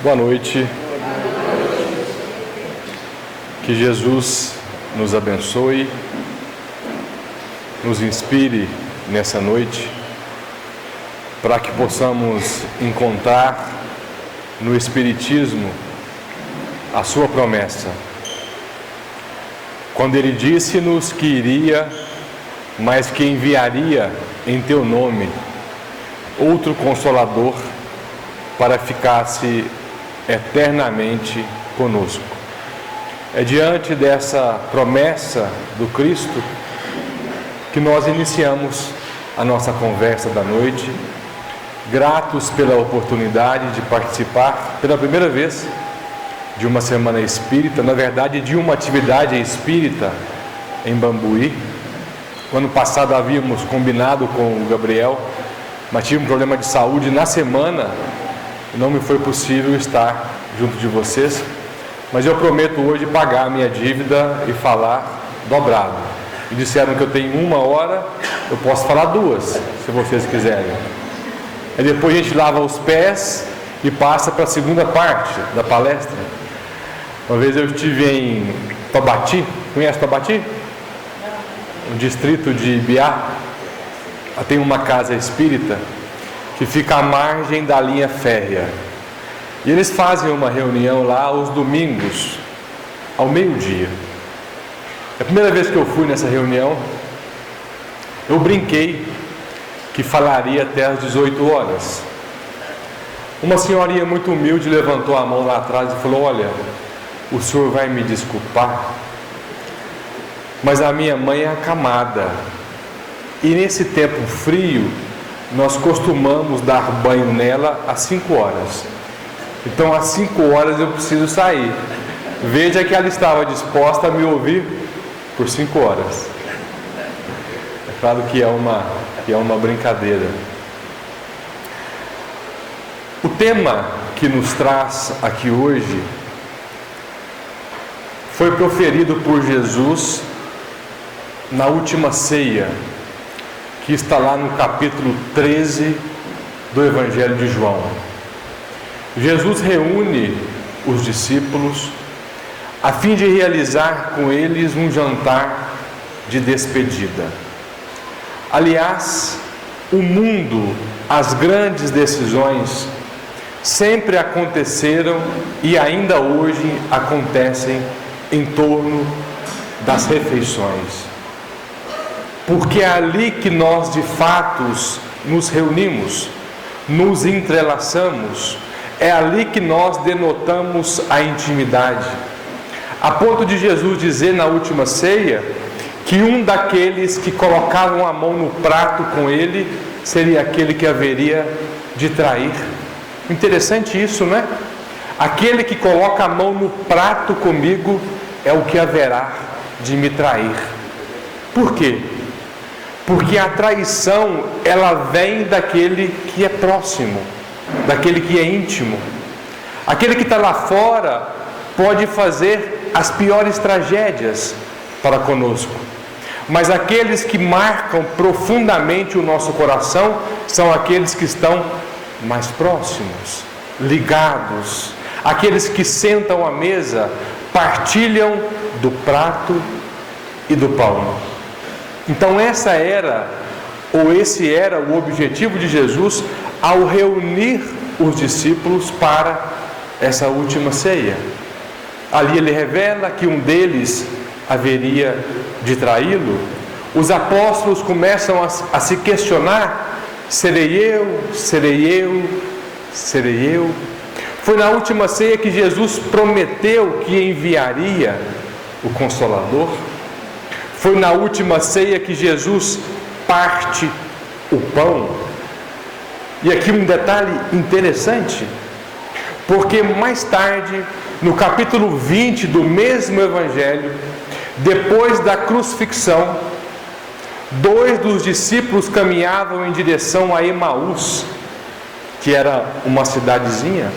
Boa noite. Que Jesus nos abençoe, nos inspire nessa noite, para que possamos encontrar no Espiritismo a sua promessa. Quando Ele disse-nos que iria, mas que enviaria em Teu nome outro Consolador para ficar-se eternamente conosco. É diante dessa promessa do Cristo que nós iniciamos a nossa conversa da noite, gratos pela oportunidade de participar pela primeira vez de uma semana espírita, na verdade de uma atividade espírita em Bambuí. No ano passado havíamos combinado com o Gabriel, mas tive um problema de saúde na semana e não me foi possível estar junto de vocês. Mas eu prometo hoje pagar a minha dívida e falar dobrado. E disseram que eu tenho 1 hora, eu posso falar 2, se vocês quiserem. Aí depois a gente lava os pés e passa para a segunda parte da palestra. Uma vez eu estive em Tobati, conhece Tobati? No distrito de Ibiá. Tem uma casa espírita que fica à margem da linha férrea. E eles fazem uma reunião lá aos domingos, ao meio-dia. A primeira vez que eu fui nessa reunião, eu brinquei que falaria até às 18 horas. Uma senhorinha muito humilde levantou a mão lá atrás e falou: olha, o senhor vai me desculpar, mas a minha mãe é acamada. E nesse tempo frio, nós costumamos dar banho nela às 5 horas. Então às 5 horas eu preciso sair. Veja que ela estava disposta a me ouvir por 5 horas. É claro que é uma brincadeira. O tema que nos traz aqui hoje foi proferido por Jesus na última ceia, que está lá no capítulo 13 do Evangelho de João. Jesus reúne os discípulos a fim de realizar com eles um jantar de despedida. Aliás, o mundo, as grandes decisões sempre aconteceram e ainda hoje acontecem em torno das refeições. Porque é ali que nós de fato nos reunimos, nos entrelaçamos. É ali que nós denotamos a intimidade, a ponto de Jesus dizer na última ceia que um daqueles que colocavam a mão no prato com ele seria aquele que haveria de trair. Interessante isso, não é? Aquele que coloca a mão no prato comigo é o que haverá de me trair. Por quê? Porque a traição, ela vem daquele que é próximo, daquele que é íntimo. Aquele que está lá fora pode fazer as piores tragédias para conosco, mas aqueles que marcam profundamente o nosso coração são aqueles que estão mais próximos, ligados, aqueles que sentam à mesa, partilham do prato e do pão. Então esse era o objetivo de Jesus ao reunir os discípulos para essa última ceia. Ali ele revela que um deles haveria de traí-lo. Os apóstolos começam a se questionar: serei eu? Serei eu? Serei eu? Foi na última ceia que Jesus prometeu que enviaria o Consolador. Foi na última ceia que Jesus parte o pão. E aqui um detalhe interessante, porque mais tarde, no capítulo 20 do mesmo Evangelho, depois da crucifixão, 2 dos discípulos caminhavam em direção a Emaús, que era uma cidadezinha,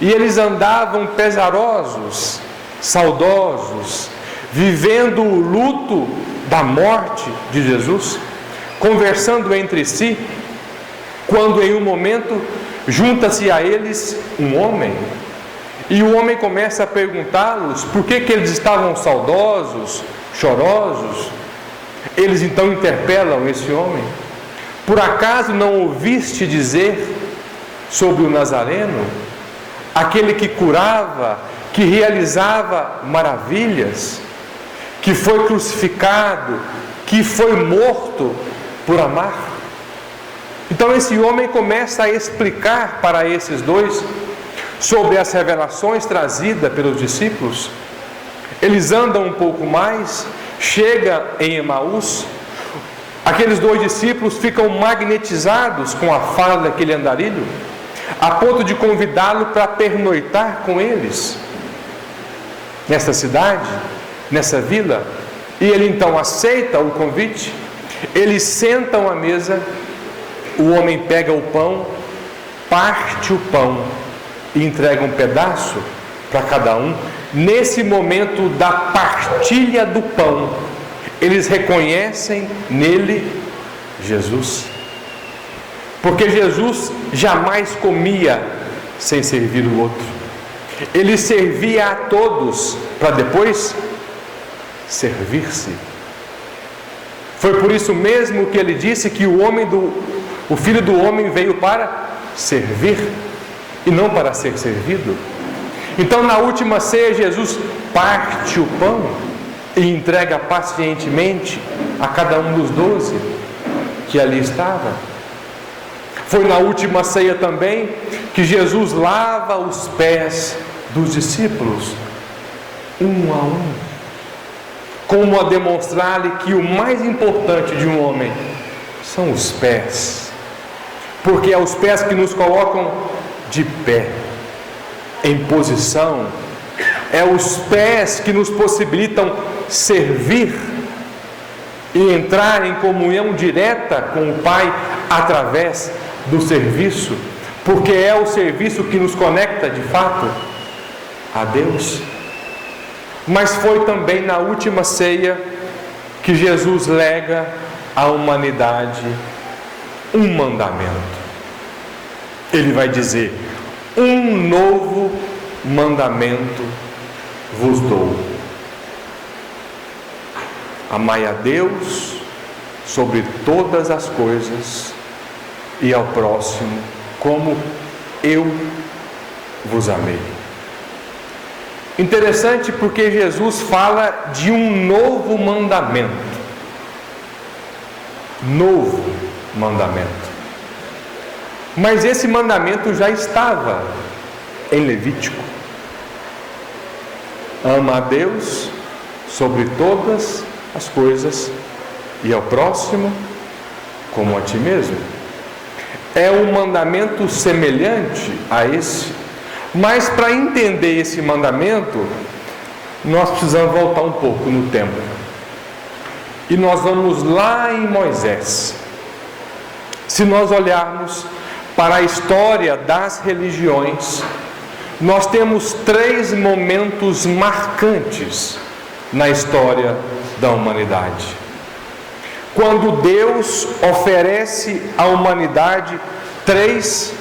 e eles andavam pesarosos, saudosos, vivendo o luto da morte de Jesus, conversando entre si, quando em um momento junta-se a eles um homem, e o homem começa a perguntá-los por que eles estavam saudosos, chorosos. Eles então interpelam esse homem: por acaso não ouviste dizer sobre o Nazareno, aquele que curava, que realizava maravilhas, que foi crucificado, que foi morto por amar? Então esse homem começa a explicar para esses dois sobre as revelações trazidas pelos discípulos. Eles andam um pouco mais, chega em Emaús. Aqueles dois discípulos ficam magnetizados com a fala daquele andarilho, a ponto de convidá-lo para pernoitar com eles nesta cidade, nessa vila. E ele então aceita o convite. Eles sentam à mesa. O homem pega o pão, parte o pão e entrega um pedaço para cada um. Nesse momento da partilha do pão, eles reconhecem nele Jesus, porque Jesus jamais comia sem servir o outro. Ele servia a todos para depois servir-se. Foi por isso mesmo que ele disse que o Filho do Homem veio para servir e não para ser servido. Então, na última ceia, Jesus parte o pão e entrega pacientemente a cada um dos 12 que ali estava. Foi na última ceia também que Jesus lava os pés dos discípulos, um a um, como a demonstrar-lhe que o mais importante de um homem são os pés, porque é os pés que nos colocam de pé, em posição. É os pés que nos possibilitam servir e entrar em comunhão direta com o Pai através do serviço, porque é o serviço que nos conecta de fato a Deus. Mas foi também na última ceia que Jesus lega à humanidade um mandamento. Ele vai dizer: um novo mandamento vos dou: amai a Deus sobre todas as coisas e ao próximo como eu vos amei. Interessante, porque Jesus fala de um novo mandamento. Novo mandamento. Mas esse mandamento já estava em Levítico. Ama a Deus sobre todas as coisas e ao próximo como a ti mesmo. É um mandamento semelhante a esse, mas para entender esse mandamento, nós precisamos voltar um pouco no tempo. E nós vamos lá em Moisés. Se nós olharmos para a história das religiões, nós temos 3 momentos marcantes na história da humanidade. Quando Deus oferece à humanidade 3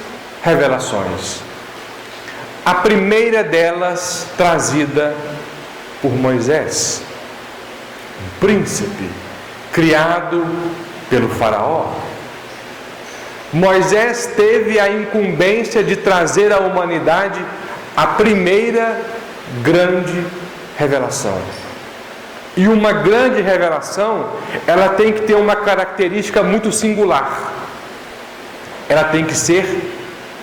revelações. A primeira delas trazida por Moisés, um príncipe criado pelo faraó. Moisés teve a incumbência de trazer à humanidade a primeira grande revelação. E uma grande revelação, ela tem que ter uma característica muito singular. Ela tem que ser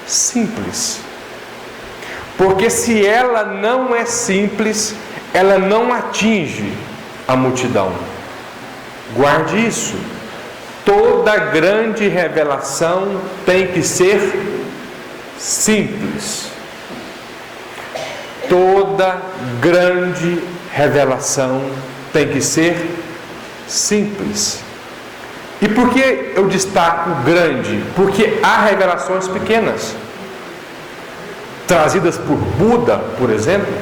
simples. Porque se ela não é simples, ela não atinge a multidão. Guarde isso. Toda grande revelação tem que ser simples. Toda grande revelação tem que ser simples. E por que eu destaco grande? Porque há revelações pequenas, trazidas por Buda, por exemplo,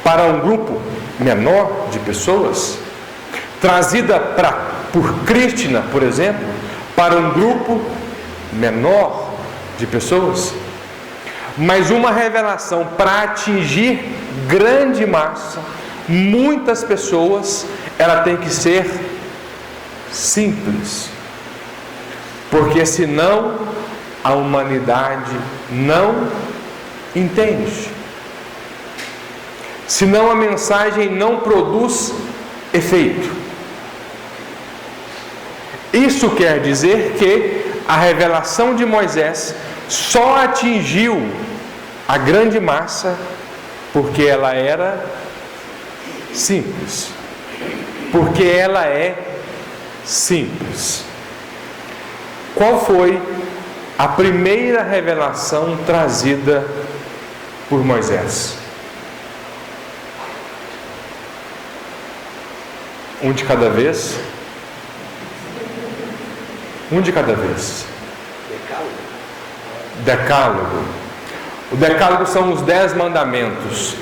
para um grupo menor de pessoas, trazida por Krishna, por exemplo, para um grupo menor de pessoas, mas uma revelação para atingir grande massa, muitas pessoas, ela tem que ser simples, porque senão a humanidade não entende, senão a mensagem não produz efeito. Isso quer dizer que a revelação de Moisés só atingiu a grande massa porque ela era simples. Porque ela é simples. Qual foi a primeira revelação trazida por Moisés? Um de cada vez? Um de cada vez. Decálogo. O decálogo são os 10 mandamentos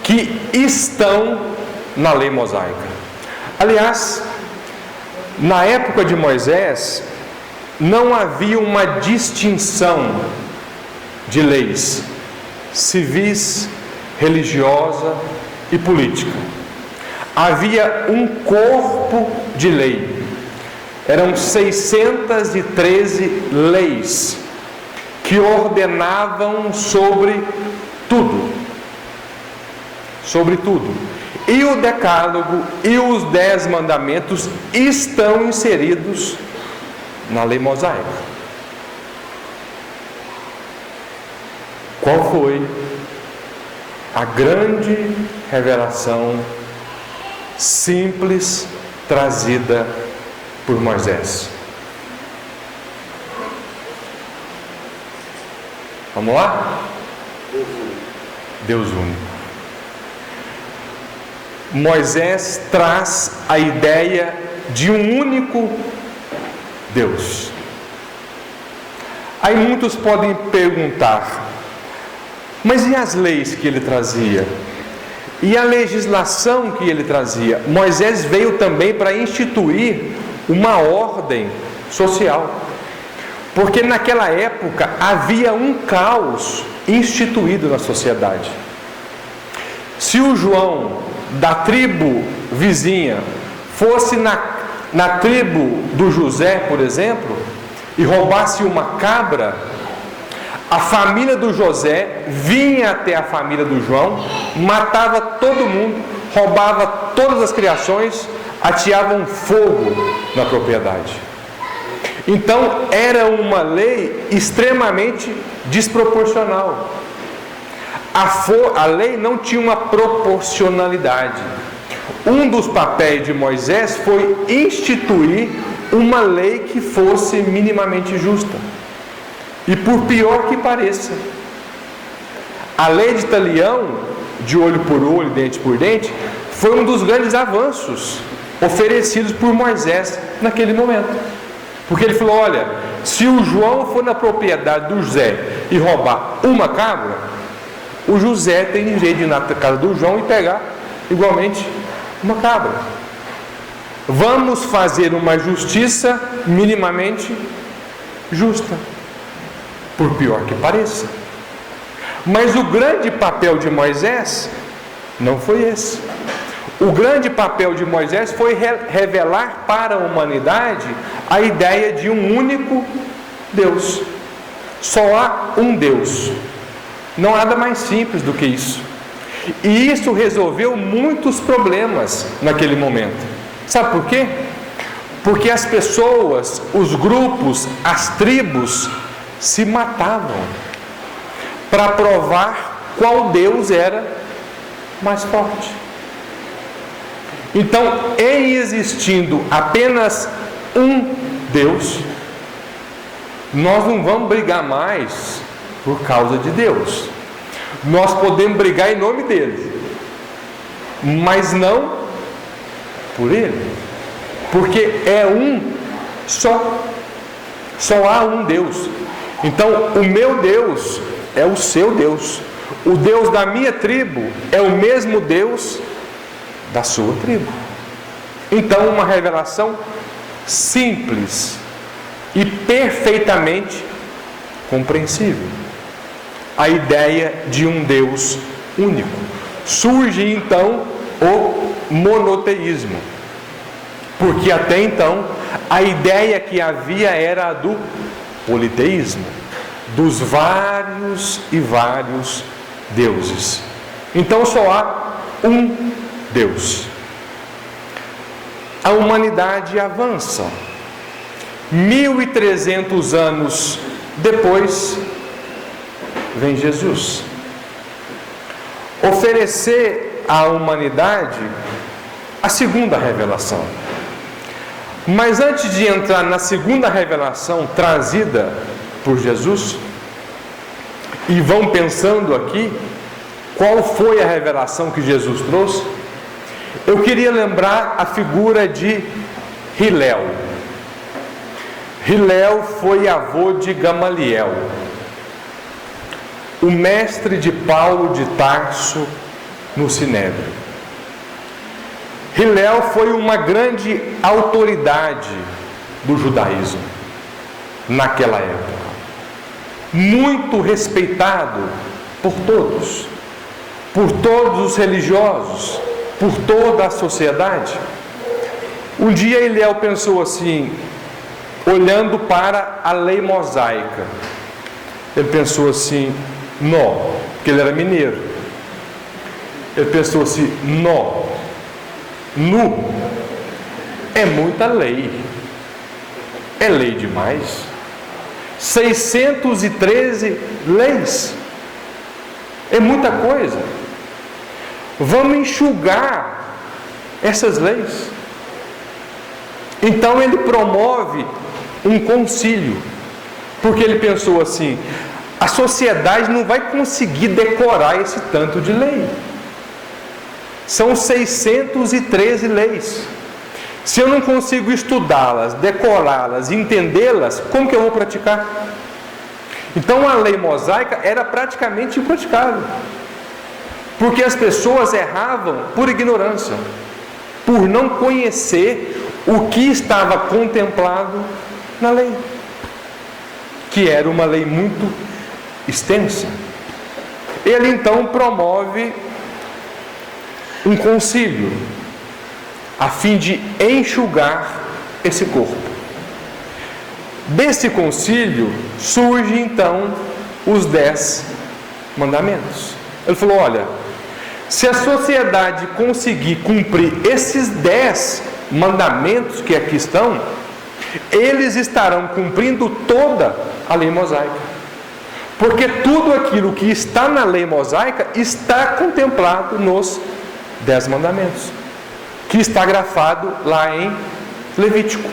que estão na lei mosaica. Aliás, na época de Moisés, não havia uma distinção de leis civis, religiosa e política. Havia um corpo de lei. Eram 613 leis que ordenavam sobre tudo. Sobre tudo. E o decálogo e os 10 mandamentos estão inseridos na lei mosaica. Qual foi a grande revelação simples trazida por Moisés? Vamos lá? Deus único. Moisés traz a ideia de um único Deus. Aí muitos podem perguntar: mas e as leis que ele trazia? E a legislação que ele trazia? Moisés veio também para instituir uma ordem social, porque naquela época havia um caos instituído na sociedade. Se o João da tribo vizinha fosse na tribo do José, por exemplo, e roubasse uma cabra, a família do José vinha até a família do João, matava todo mundo, roubava todas as criações, ateava um fogo na propriedade. Então era uma lei extremamente desproporcional. A lei não tinha uma proporcionalidade. Um dos papéis de Moisés foi instituir uma lei que fosse minimamente justa. E por pior que pareça, a lei de Talião, de olho por olho, dente por dente, foi um dos grandes avanços oferecidos por Moisés naquele momento. Porque ele falou: olha, se o João for na propriedade do José e roubar uma cabra, o José tem direito de ir na casa do João e pegar igualmente uma cabra. Vamos fazer uma justiça minimamente justa, por pior que pareça. Mas o grande papel de Moisés não foi esse. O grande papel de Moisés foi revelar para a humanidade a ideia de um único Deus. Só há um Deus. Não há nada mais simples do que isso. E isso resolveu muitos problemas naquele momento. Sabe por quê? Porque as pessoas, os grupos, as tribos se matavam para provar qual Deus era mais forte. Então, em existindo apenas um Deus, nós não vamos brigar mais por causa de Deus. Nós podemos brigar em nome dele, mas não por ele, porque é um só. Só há um Deus. Então o meu Deus é o seu Deus. O Deus da minha tribo é o mesmo Deus da sua tribo. Então uma revelação simples e perfeitamente compreensível. A ideia de um Deus único. Surge então o monoteísmo, porque até então a ideia que havia era a do politeísmo, dos vários e vários deuses. Então só há um Deus. A humanidade avança. 1300 anos depois, vem Jesus oferecer à humanidade a segunda revelação. Mas antes de entrar na segunda revelação trazida por Jesus, e vão pensando aqui qual foi a revelação que Jesus trouxe, eu queria lembrar a figura de Hilel. Hilel foi avô de Gamaliel, o mestre de Paulo de Tarso no Sinédrio. Hilel foi uma grande autoridade do judaísmo naquela época, muito respeitado por todos os religiosos, por toda a sociedade. Um dia Hilel pensou assim, olhando para a lei mosaica, ele pensou assim, nó, porque ele era mineiro, ele pensou assim, nó, nu, é muita lei, é lei demais, 613 leis, é muita coisa, vamos enxugar essas leis. Então ele promove um concílio, porque ele pensou assim, a sociedade não vai conseguir decorar esse tanto de lei. São 613 leis. Se eu não consigo estudá-las, decorá-las, entendê-las, como que eu vou praticar? Então a lei mosaica era praticamente impraticável, porque as pessoas erravam por ignorância, por não conhecer o que estava contemplado na lei, que era uma lei muito extensa. Ele então promove um concílio a fim de enxugar esse corpo. Desse concílio surge então os 10 mandamentos. Ele falou, olha, se a sociedade conseguir cumprir esses 10 mandamentos que aqui estão, eles estarão cumprindo toda a lei mosaica. Porque tudo aquilo que está na lei mosaica está contemplado nos 10 mandamentos, que está grafado lá em Levítico.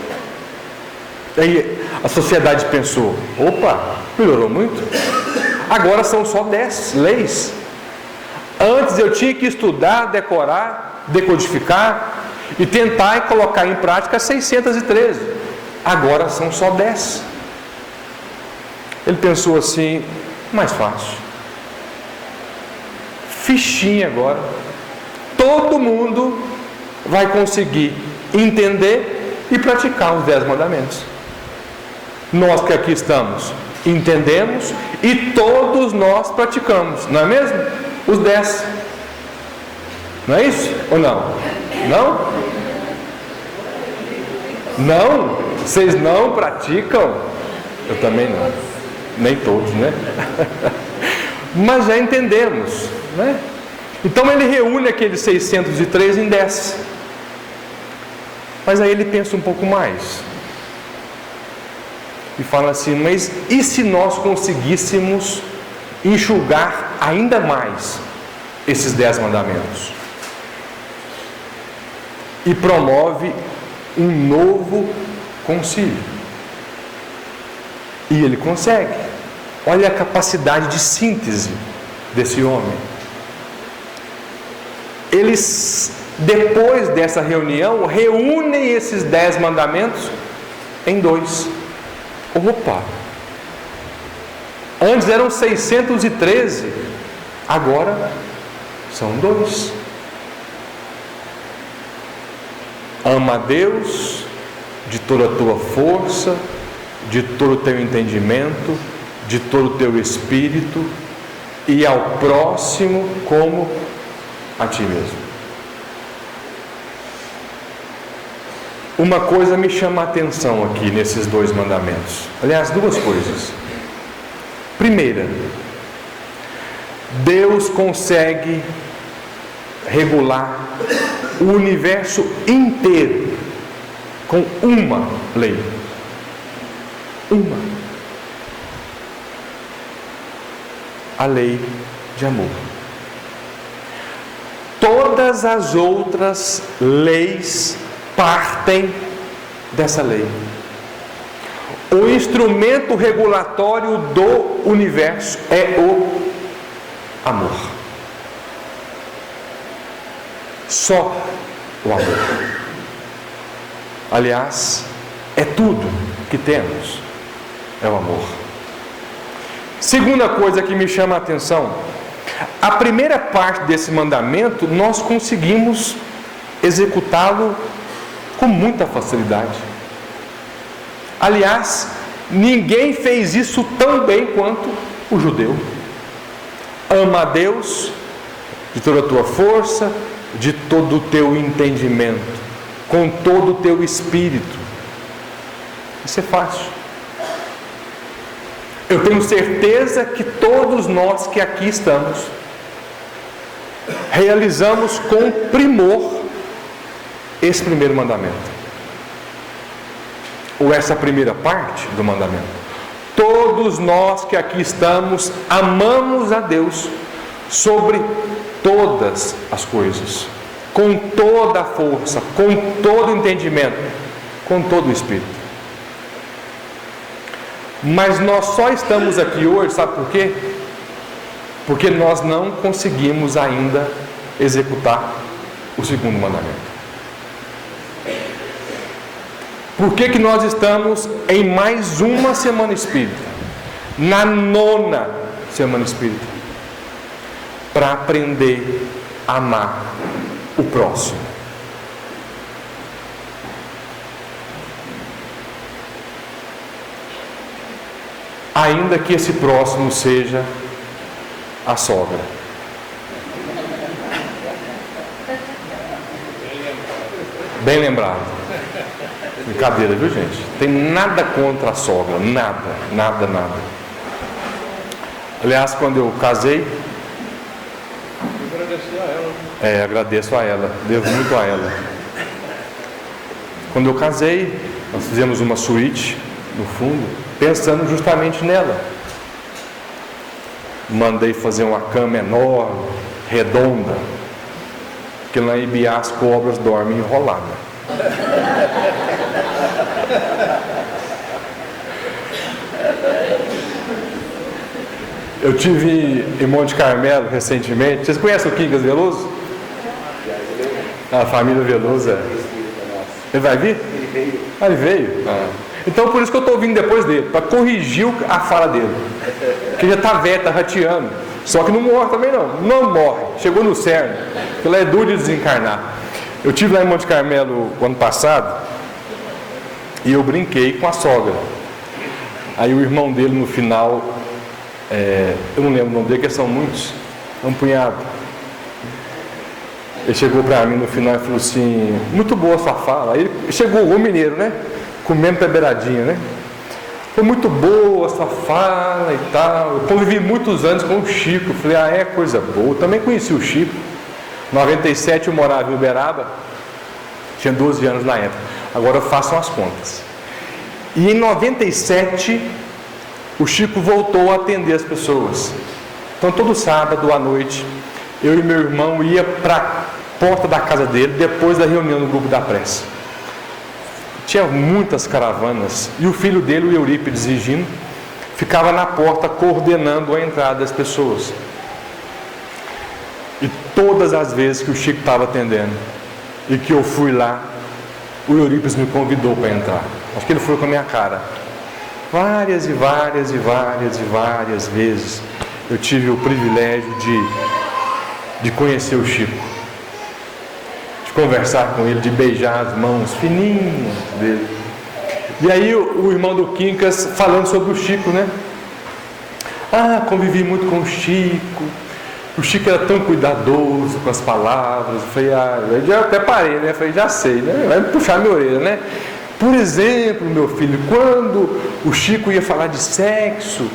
Aí a sociedade pensou, opa, melhorou muito, agora são só 10 leis. Antes eu tinha que estudar, decorar, decodificar e tentar colocar em prática 613. Agora são só 10. Ele pensou assim, mais fácil, fichinha agora, todo mundo vai conseguir entender e praticar os 10 mandamentos. Nós que aqui estamos, entendemos e todos nós praticamos, não é mesmo? Os 10. Não é isso? Ou não? Não? Não? Vocês não praticam? Eu também não. Nem todos, né? Mas já entendemos, né? Então ele reúne aqueles 603 em 10. Mas aí ele pensa um pouco mais e fala assim, mas e se nós conseguíssemos enxugar ainda mais esses 10 mandamentos? E promove um novo concílio. E ele consegue. Olha a capacidade de síntese desse homem. Eles, depois dessa reunião, reúnem esses 10 mandamentos em 2. Opa! Antes eram 613, agora são 2. Ama a Deus de toda a tua força, de todo o teu entendimento, de todo o teu espírito e ao próximo como a ti mesmo. Uma coisa me chama a atenção aqui nesses dois mandamentos. Aliás, duas coisas. Primeira, Deus consegue regular o universo inteiro com uma lei. Uma. A lei de amor. Todas as outras leis partem dessa lei. O instrumento regulatório do universo é o amor. Só o amor. Aliás, é tudo que temos, é o amor. Segunda coisa que me chama a atenção, a primeira parte desse mandamento nós conseguimos executá-lo com muita facilidade. Aliás, ninguém fez isso tão bem quanto o judeu. Ama a Deus de toda a tua força, de todo o teu entendimento, com todo o teu espírito. Isso é fácil. Eu tenho certeza que todos nós que aqui estamos realizamos com primor esse primeiro mandamento, ou essa primeira parte do mandamento. Todos nós que aqui estamos amamos a Deus sobre todas as coisas, com toda a força, com todo o entendimento, com todo o espírito. Mas nós só estamos aqui hoje, sabe por quê? Porque nós não conseguimos ainda executar o segundo mandamento. Por que nós estamos em mais uma semana espírita? Na 9ª semana espírita. Para aprender a amar o próximo. Ainda que esse próximo seja a sogra. Bem lembrado. Brincadeira, viu, gente? Tem nada contra a sogra, nada. Aliás, quando eu casei, agradeço a ela, devo muito a ela. Quando eu casei, nós fizemos uma suíte no fundo, pensando justamente nela. Mandei fazer uma cama enorme, redonda, porque lá em Ibiá as cobras dormem enroladas. Eu tive em Monte Carmelo recentemente. Vocês conhecem o Quincas Veloso? A família Veloso. Ele vai vir? Ele veio. Então por isso que eu estou vindo depois dele, para corrigir a fala dele. Porque já está velho, está rateando. Só que não morre também não morre. Chegou no cerne, porque lá é duro de desencarnar. Eu estive lá em Monte Carmelo o ano passado e eu brinquei com a sogra. Aí o irmão dele no final, eu não lembro o nome dele, porque são muitos, é um punhado. Ele chegou para mim no final e falou assim: muito boa a sua fala. Aí ele chegou o mineiro, né? Comendo beiradinha, né? Foi muito boa a sua fala e tal. Eu convivi muitos anos com o Chico. Eu falei: é coisa boa. Eu também conheci o Chico. Em 97 eu morava em Uberaba, tinha 12 anos na época. Agora façam as contas. E em 97 o Chico voltou a atender as pessoas. Então todo sábado à noite eu e meu irmão ia para a porta da casa dele depois da reunião no grupo da prece. Tinha muitas caravanas e o filho dele, o Eurípides Higino, ficava na porta coordenando a entrada das pessoas. E todas as vezes que o Chico estava atendendo e que eu fui lá, o Eurípides me convidou para entrar. Acho que ele foi com a minha cara. Várias vezes eu tive o privilégio de conhecer o Chico, de conversar com ele, de beijar as mãos fininhas dele. E aí o irmão do Quincas falando sobre o Chico, né? Convivi muito com o Chico era tão cuidadoso com as palavras. Eu falei, eu já até parei, né? Eu falei, já sei, né? Vai puxar minha orelha, né? Por exemplo, meu filho, quando o Chico ia falar de sexo,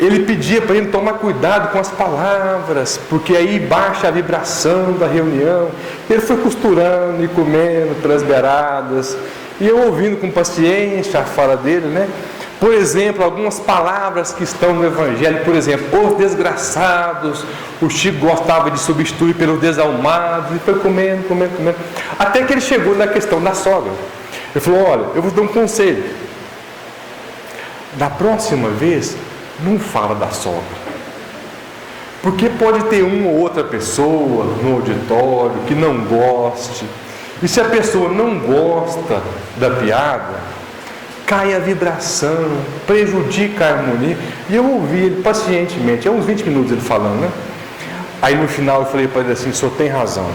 ele pedia para ele tomar cuidado com as palavras, porque aí baixa a vibração da reunião. Ele foi costurando e comendo pelas beiradas, e eu ouvindo com paciência a fala dele, né? Por exemplo, algumas palavras que estão no Evangelho, por exemplo, os desgraçados, o Chico gostava de substituir pelos desalmados, e foi comendo, até que ele chegou na questão da sogra. Ele falou, olha, eu vou te dar um conselho, da próxima vez, não fala da sogra, porque pode ter uma ou outra pessoa no auditório que não goste, e se a pessoa não gosta da piada, cai a vibração, prejudica a harmonia. E eu ouvi ele pacientemente, uns 20 minutos ele falando, né? Aí no final eu falei para ele assim, o senhor tem razão,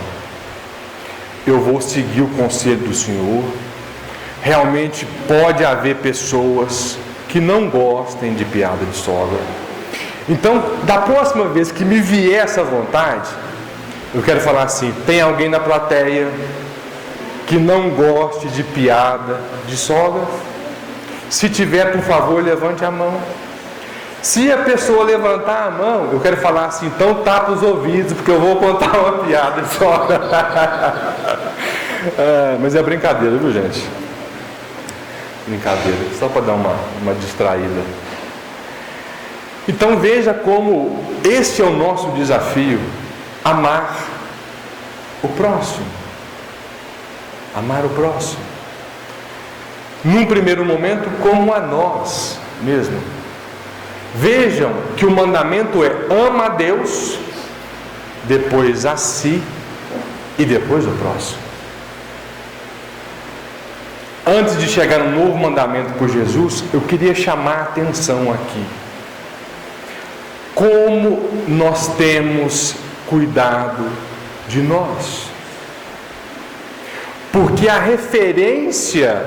eu vou seguir o conselho do senhor. Realmente pode haver pessoas que não gostem de piada de sogra. Então, da próxima vez que me vier essa vontade, eu quero falar assim, tem alguém na plateia que não goste de piada de sogra? Se tiver, por favor, levante a mão. Se a pessoa levantar a mão, eu quero falar assim, então tapa os ouvidos, porque eu vou contar uma piada de sogra. Mas é brincadeira, viu, gente? Brincadeira, só para dar uma distraída. Então veja como esse é o nosso desafio, amar o próximo. Amar o próximo. Num primeiro momento, como a nós mesmo. Vejam que o mandamento é ama a Deus, depois a si e depois o próximo. Antes de chegar no novo mandamento por Jesus, eu queria chamar a atenção aqui. Como nós temos cuidado de nós. Porque a referência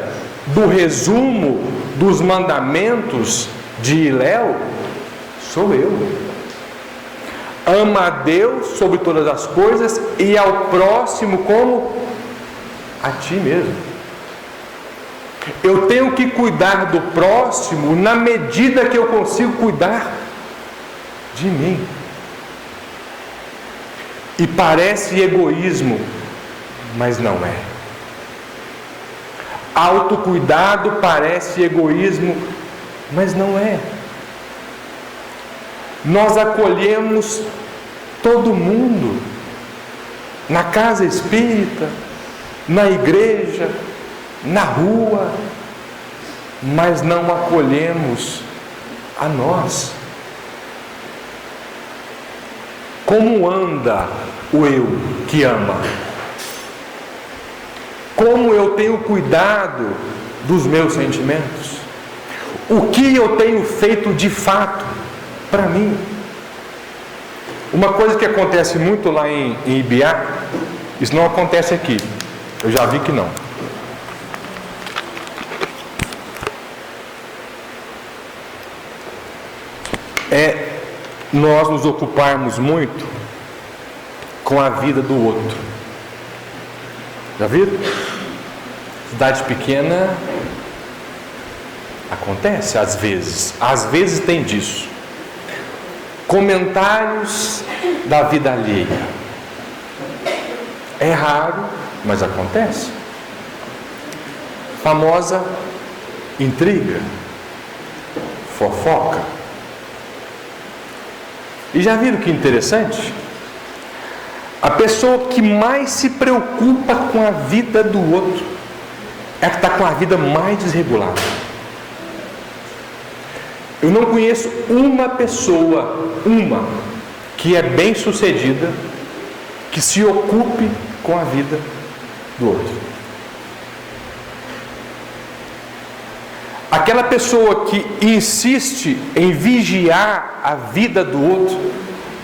do resumo dos mandamentos de Hilel sou eu. Ama a Deus sobre todas as coisas e ao próximo como a ti mesmo. Eu tenho que cuidar do próximo na medida que eu consigo cuidar de mim. E parece egoísmo, mas não é. Autocuidado parece egoísmo, mas não é. Nós acolhemos todo mundo, na casa espírita, na igreja, na rua, mas não acolhemos a nós. Como anda o eu que ama? Como eu tenho cuidado dos meus sentimentos? O que eu tenho feito de fato para mim? Uma coisa que acontece muito lá em Ibiá, isso não acontece aqui, eu já vi que não. É nós nos ocuparmos muito com a vida do outro. Já viram? Cidade pequena acontece às vezes tem disso. Comentários da vida alheia. É raro, mas acontece. Famosa intriga, fofoca. E já viram que interessante? A pessoa que mais se preocupa com a vida do outro é a que está com a vida mais desregulada. Eu não conheço uma pessoa, que é bem sucedida, que se ocupe com a vida do outro. Aquela pessoa que insiste em vigiar a vida do outro,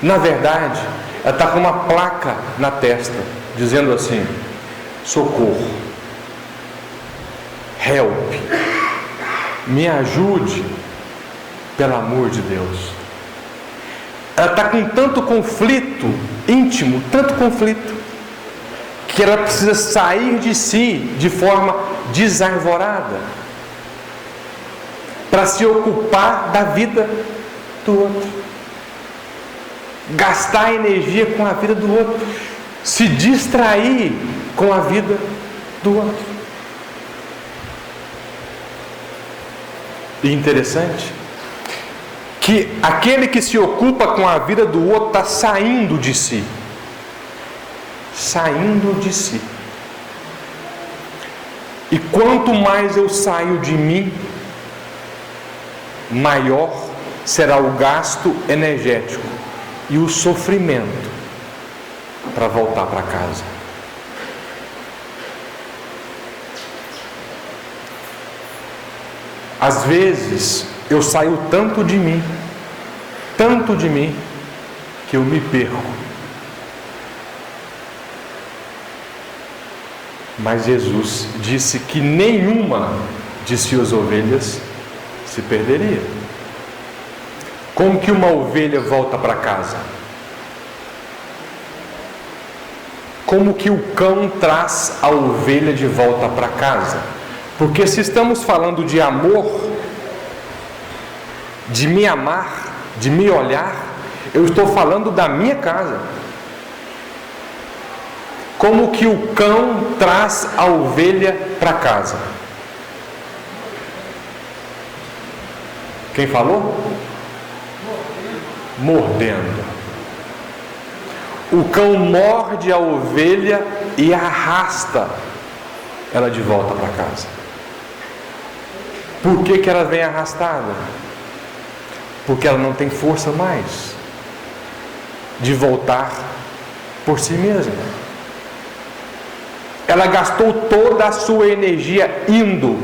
na verdade, ela está com uma placa na testa, dizendo assim: socorro, help, me ajude, pelo amor de Deus. ela está com tanto conflito íntimo, tanto conflito, que ela precisa sair de si de forma desarvorada para se ocupar da vida do outro, gastar energia com a vida do outro, se distrair com a vida do outro. E interessante que aquele que se ocupa com a vida do outro está saindo de si. Saindo de si. E quanto mais eu saio de mim, maior será o gasto energético e o sofrimento para voltar para casa. Às vezes eu saio tanto de mim, que eu me perco. Mas Jesus disse que nenhuma de suas ovelhas se perderia. Como que uma ovelha volta para casa? Como que o cão traz a ovelha de volta para casa? Porque se estamos falando de amor, de me amar, de me olhar, eu estou falando da minha casa. Como que o cão traz a ovelha para casa? Quem falou? Mordendo. O cão morde a ovelha e arrasta ela de volta para casa. Por que ela vem arrastada? Porque ela não tem força mais de voltar por si mesma. Ela gastou toda a sua energia indo,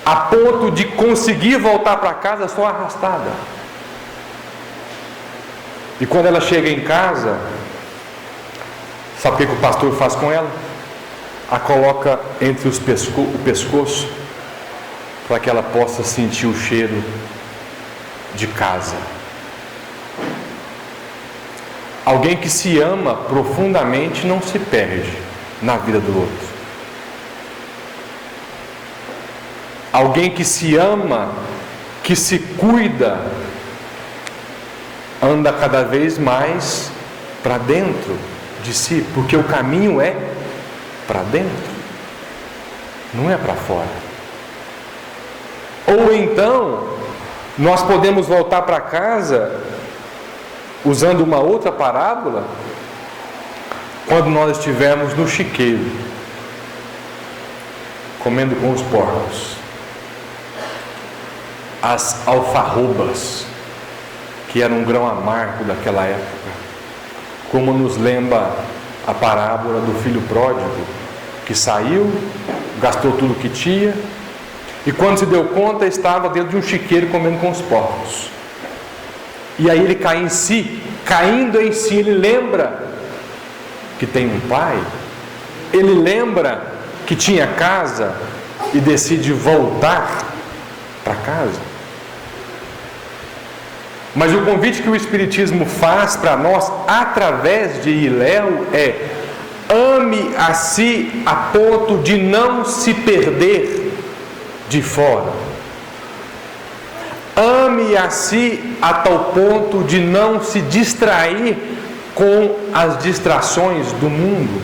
a ponto de conseguir voltar para casa só arrastada. E quando ela chega em casa, sabe o que o pastor faz com ela? A coloca entre o pescoço, para que ela possa sentir o cheiro de casa. Alguém que se ama profundamente não se perde na vida do outro. Alguém que se ama, que se cuida, anda cada vez mais para dentro de si, porque o caminho é para dentro, não é para fora. Ou então, nós podemos voltar para casa usando uma outra parábola, quando nós estivermos no chiqueiro, comendo com os porcos, as alfarrobas, que era um grão amargo daquela época, como nos lembra a parábola do filho pródigo, que saiu, gastou tudo que tinha, e quando se deu conta, estava dentro de um chiqueiro comendo com os porcos. E aí ele cai em si, caindo em si, ele lembra que tem um pai, ele lembra que tinha casa e decide voltar para casa. Mas o convite que o Espiritismo faz para nós, através de Hilel, é: ame a si a ponto de não se perder de fora. Ame a si a tal ponto de não se distrair com as distrações do mundo.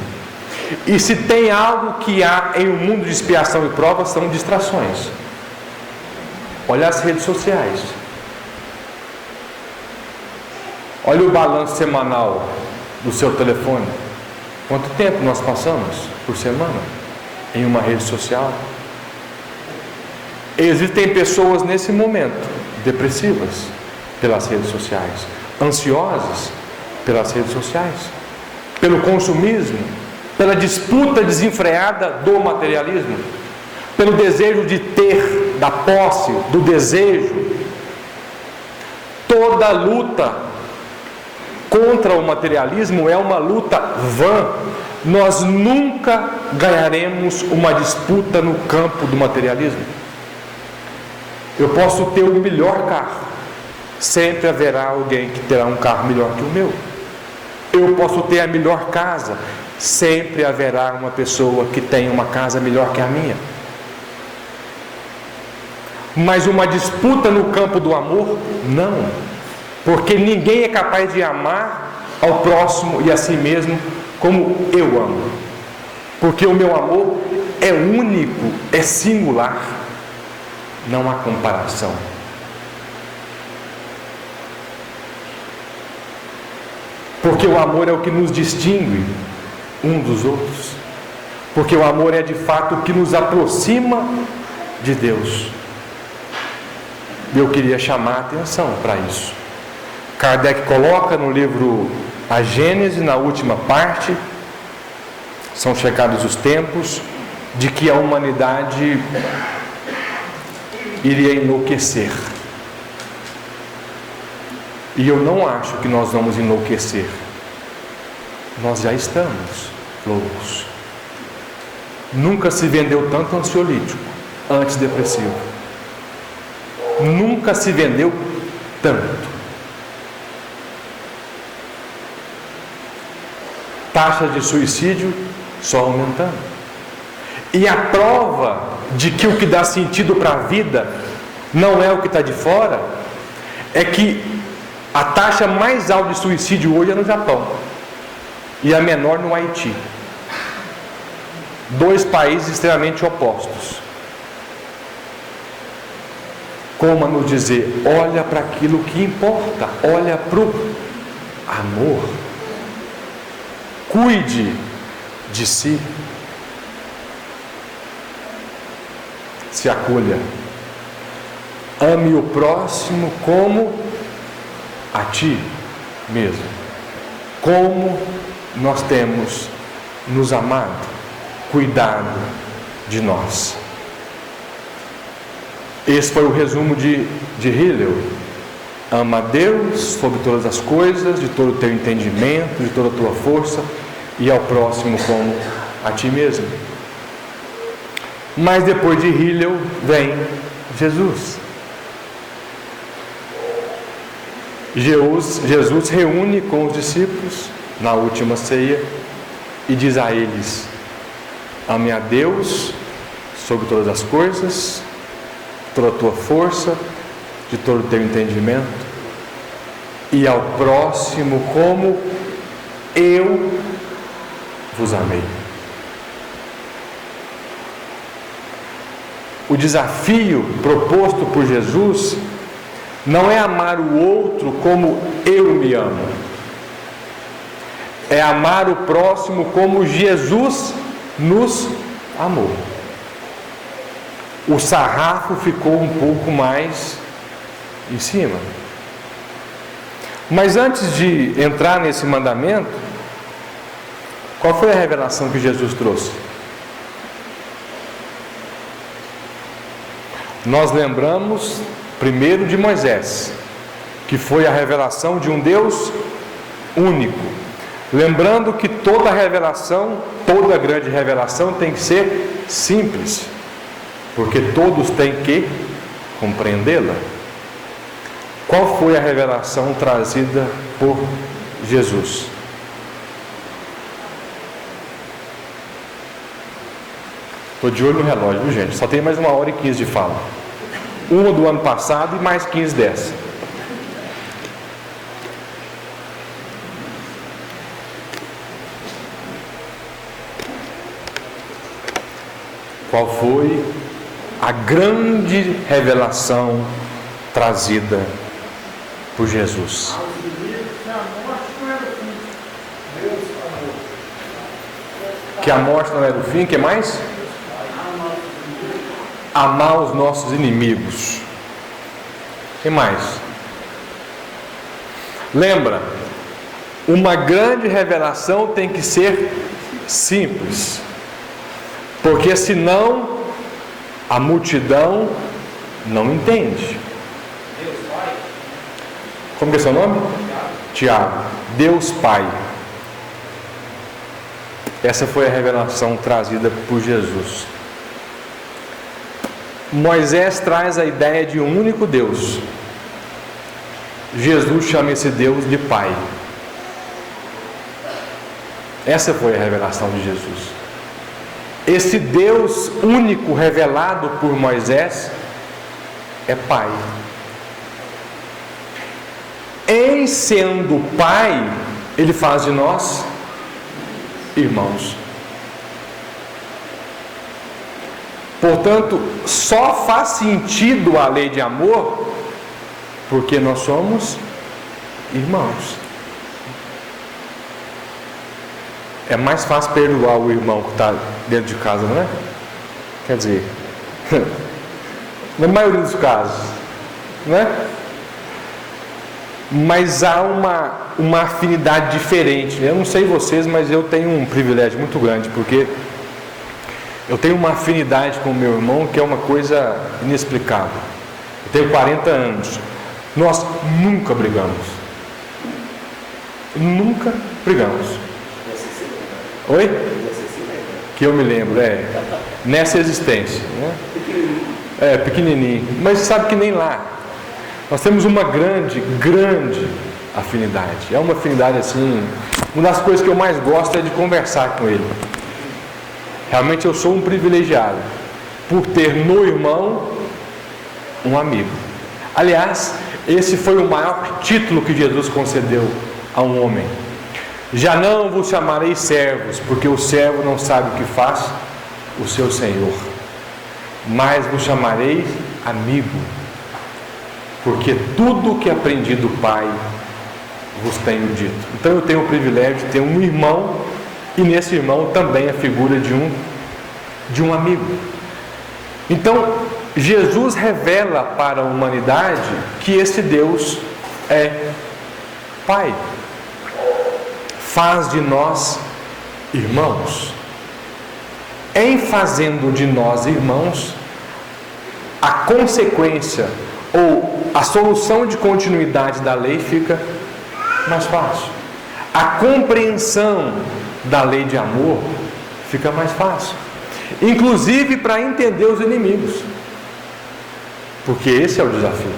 E se tem algo que há em um mundo de expiação e prova, são distrações. Olha as redes sociais. Olha o balanço semanal do seu telefone. Quanto tempo nós passamos por semana em uma rede social? Existem pessoas nesse momento depressivas pelas redes sociais, ansiosas pelas redes sociais, pelo consumismo, pela disputa desenfreada do materialismo, pelo desejo de ter, da posse, do desejo. Toda luta contra o materialismo é uma luta vã. Nós nunca ganharemos uma disputa no campo do materialismo. Eu posso ter o melhor carro, sempre haverá alguém que terá um carro melhor que o meu. Eu posso ter a melhor casa, sempre haverá uma pessoa que tem uma casa melhor que a minha. Mas uma disputa no campo do amor, não, porque ninguém é capaz de amar ao próximo e a si mesmo como eu amo, porque o meu amor é único, é singular, não há comparação. Porque o amor é o que nos distingue um dos outros, porque o amor é de fato o que nos aproxima de Deus. Eu queria chamar a atenção para isso. Kardec coloca no livro A Gênese, na última parte, são chegados os tempos de que a humanidade iria enlouquecer. E eu não acho que nós vamos enlouquecer. Nós já estamos loucos. Nunca se vendeu tanto ansiolítico, antidepressivo. Nunca se vendeu tanto. Taxa de suicídio só aumentando. E a prova de que o que dá sentido para a vida não é o que está de fora, é que a taxa mais alta de suicídio hoje é no Japão e a menor no Haiti. Dois países extremamente opostos. Como a nos dizer, olha para aquilo que importa, olha para o amor. Cuide de si. Se acolha. Ame o próximo como a ti mesmo. Como nós temos nos amado, cuidado de nós. Esse foi o resumo de Hillel. Ama a Deus sobre todas as coisas, de todo o teu entendimento, de toda a tua força, e ao próximo como a ti mesmo. Mas depois de Hillel vem Jesus. Jesus reúne com os discípulos na última ceia e diz a eles: ame a Deus sobre todas as coisas, toda a tua força, de todo o teu entendimento, e ao próximo como eu vos amei. O desafio proposto por Jesus não é amar o outro como eu me amo, é amar o próximo como Jesus nos amou. O sarrafo ficou um pouco mais em cima. Mas antes de entrar nesse mandamento, qual foi a revelação que Jesus trouxe? Nós lembramos primeiro de Moisés, que foi a revelação de um Deus único. Lembrando que toda revelação, toda grande revelação tem que ser simples, porque todos têm que compreendê-la. Qual foi a revelação trazida por Jesus? Estou de olho no relógio, viu, gente? Só tem mais 1h15 de fala. Uma do ano passado e mais 15 dessa. Qual foi a grande revelação trazida por Jesus? Que a morte não era o fim, que mais? Amar os nossos inimigos. Que mais? Lembra, uma grande revelação tem que ser simples, porque senão a multidão não entende. Como que é seu nome? Tiago. Deus Pai. Essa foi a revelação trazida por Jesus. Moisés traz a ideia de um único Deus. Jesus chama esse Deus de Pai. Essa foi a revelação de Jesus. Esse Deus único revelado por Moisés é Pai. Em sendo Pai, Ele faz de nós irmãos. Portanto, só faz sentido a lei de amor porque nós somos irmãos. É mais fácil perdoar o irmão que está dentro de casa, não é? Quer dizer, na maioria dos casos, não é? Mas há uma afinidade diferente. Eu não sei vocês, mas eu tenho um privilégio muito grande, porque eu tenho uma afinidade com o meu irmão que é uma coisa inexplicável. Eu tenho 40 anos. Nós nunca brigamos. Nunca brigamos. Oi? Que eu me lembro, nessa existência, né? Pequenininho. Mas sabe que nem lá. Nós temos uma grande afinidade. É uma afinidade assim. Uma das coisas que eu mais gosto é de conversar com ele. Realmente eu sou um privilegiado por ter no irmão um amigo. Aliás, esse foi o maior título que Jesus concedeu a um homem. Já não vos chamarei servos, porque o servo não sabe o que faz o seu senhor, mas vos chamarei amigo, porque tudo o que aprendi do Pai vos tenho dito. Então eu tenho o privilégio de ter um irmão, e nesse irmão também a figura de um amigo. Então Jesus revela para a humanidade que esse Deus é Pai. Faz de nós irmãos. Em fazendo de nós irmãos, a consequência ou a solução de continuidade da lei fica mais fácil. A compreensão da lei de amor fica mais fácil, inclusive para entender os inimigos, porque esse é o desafio.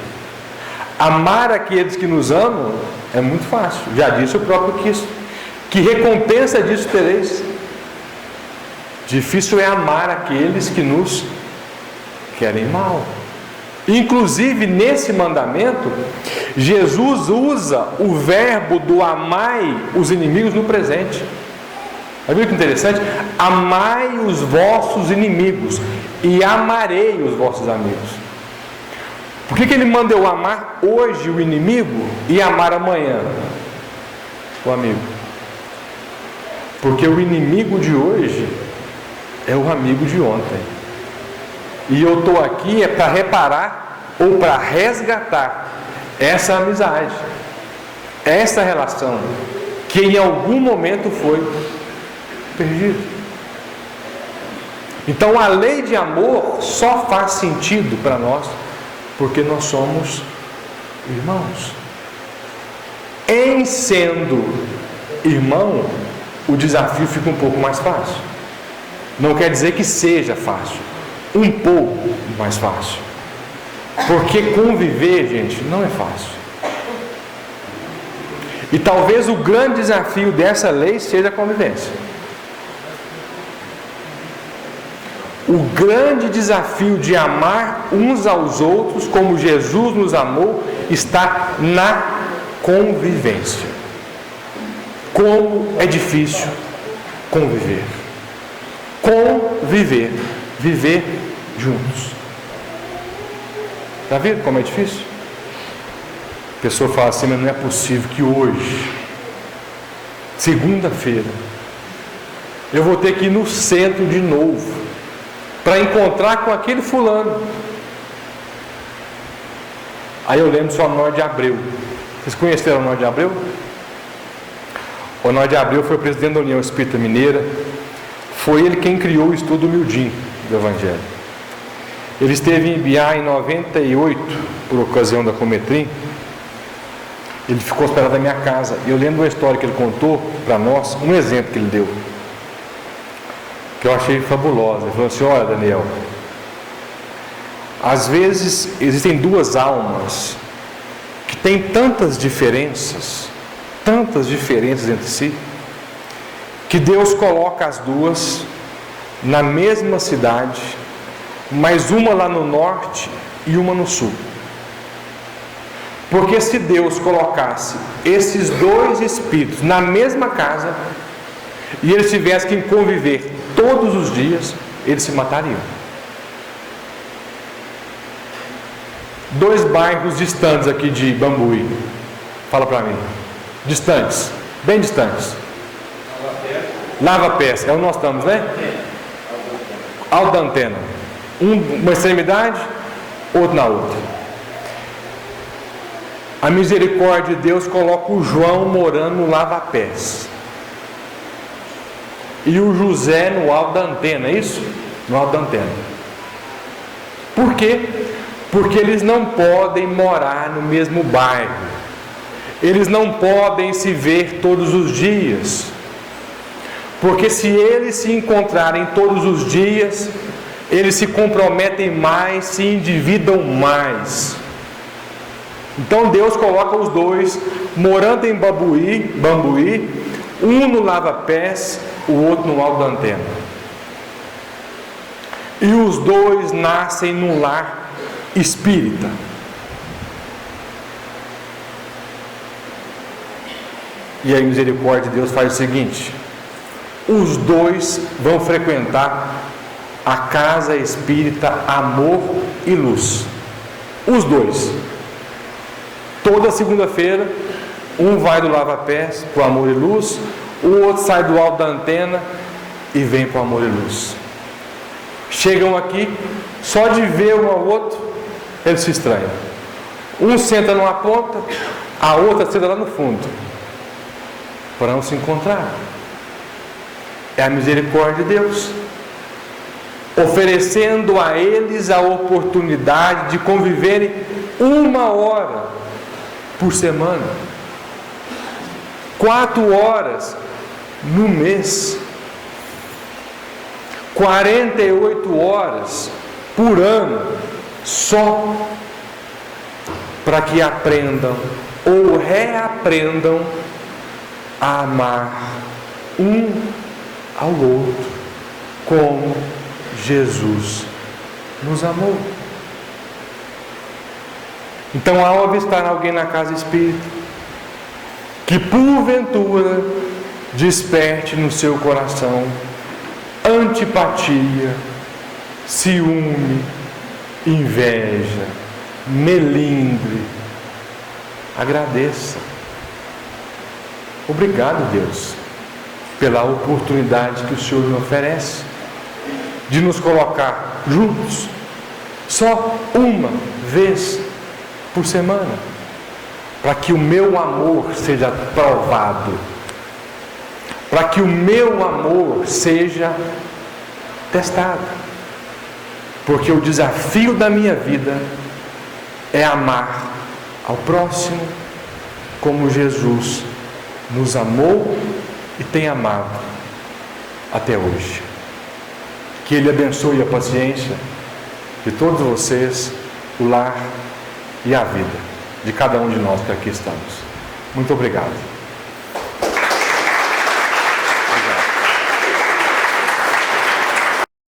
Amar aqueles que nos amam é muito fácil, já disse o próprio Cristo: que recompensa disso tereis? Difícil é amar aqueles que nos querem mal. Inclusive nesse mandamento, Jesus usa o verbo do amai os inimigos no presente. Viu que interessante? Amai os vossos inimigos e amarei os vossos amigos. Por que ele manda eu amar hoje o inimigo e amar amanhã o amigo? Porque o inimigo de hoje é o amigo de ontem. E eu estou aqui para reparar ou para resgatar essa amizade, essa relação que em algum momento foi perdido. Então a lei de amor só faz sentido para nós porque nós somos irmãos. Em sendo irmão, o desafio fica um pouco mais fácil. Não quer dizer que seja fácil, um pouco mais fácil, porque conviver, gente, não é fácil. E talvez o grande desafio dessa lei seja a convivência. O grande desafio de amar uns aos outros como Jesus nos amou está na convivência. Como é difícil conviver. Conviver, viver juntos. Está vendo como é difícil? A pessoa fala assim: mas não é possível que hoje, segunda-feira, eu vou ter que ir no centro de novo para encontrar com aquele fulano. Aí eu lembro só Honório de Abreu. Vocês conheceram o Honório de Abreu? O Honório de Abreu foi presidente da União Espírita Mineira. Foi ele quem criou o estudo humildim do Evangelho. Ele esteve em Ibiá em 98, por ocasião da Cometrim. Ele ficou hospedado na minha casa. Eu lembro uma história que ele contou para nós, um exemplo que ele deu, que eu achei fabulosa. Ele falou assim: olha, Daniel, às vezes existem duas almas que têm tantas diferenças entre si, que Deus coloca as duas na mesma cidade, mas uma lá no norte e uma no sul. Porque se Deus colocasse esses dois espíritos na mesma casa e eles tivessem que conviver todos os dias, eles se matariam. Dois bairros distantes aqui de Bambuí, fala para mim, distantes, bem distantes. Lava Pés, é onde nós estamos, né? Alto da Antena, uma extremidade, outro na outra. A misericórdia de Deus coloca o João morando no Lava Pés e o José no Alto da Antena, é isso? No Alto da Antena. Por quê? Porque eles não podem morar no mesmo bairro, eles não podem se ver todos os dias, porque se eles se encontrarem todos os dias, eles se comprometem mais, se endividam mais. Então Deus coloca os dois morando em Bambuí, um no Lava Pés, o outro no Alto da Antena, e os dois nascem num lar espírita. E a misericórdia de Deus faz o seguinte: os dois vão frequentar a casa espírita Amor e Luz. Os dois. Toda segunda-feira, um vai do Lava Pés para o Amor e Luz, o outro sai do Alto da Antena e vem para o Amor e Luz. Chegam aqui, só de ver um ao outro, eles se estranham. Um senta numa ponta, a outra senta lá no fundo, para não se encontrar. É a misericórdia de Deus, oferecendo a eles a oportunidade de conviverem 1 hora por semana, 4 horas no mês, 48 horas por ano, só para que aprendam ou reaprendam a amar um ao outro como Jesus nos amou. Então, ao avistar alguém na casa espírita, que porventura desperte no seu coração antipatia, ciúme, inveja, melindre, agradeça. Obrigado, Deus, pela oportunidade que o Senhor me oferece de nos colocar juntos, só uma vez por semana, para que o meu amor seja provado, para que o meu amor seja testado, porque o desafio da minha vida é amar ao próximo como Jesus nos amou e tem amado até hoje. Que Ele abençoe a paciência de todos vocês, o lar e a vida de cada um de nós que aqui estamos. Muito obrigado.